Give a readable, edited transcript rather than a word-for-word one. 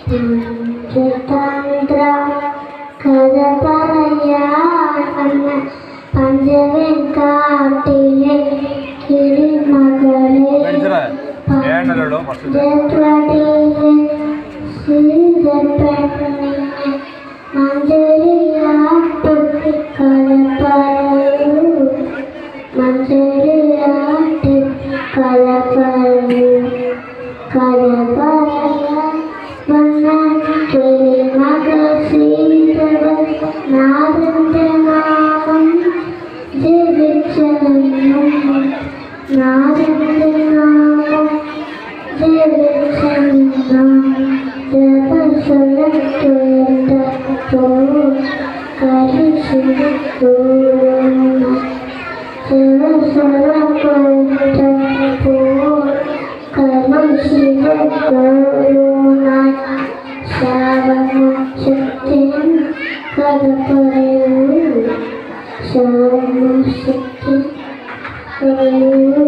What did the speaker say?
പഞ്ചതന്ത്ര കഥ പറയാൻ പഞ്ചവൻ കാട്ടിലെ കിളിമകളെ പഞ്ചപ്രതിയെ ശ്രീധപ്പെണ്ണിനെ മഞ്ചരിയാട്ടി കഥ പറയൂ മഞ്ചരിയാട്ടി കഥ പറയൂ കഥ പറയാൻ വന്ന കിളിമകൾ ശ്രീധവൻ നാഥന്റെ നാമം ജപിച്ചെന്നും നാഥന്റെ നാമം ജപിച്ചെന്നും ജപസ്വരം കേട്ടപ്പോൾ കരിച്ചിരിക്കുന്ന ജപസ്വരം കേട്ടപ്പോൾ കരിച്ചിരിക്കുന്ന ശാപമോക്ഷത്തിൻ കഥ പറയൂ ശാപമോക്ഷത്തിൻ പറയൂ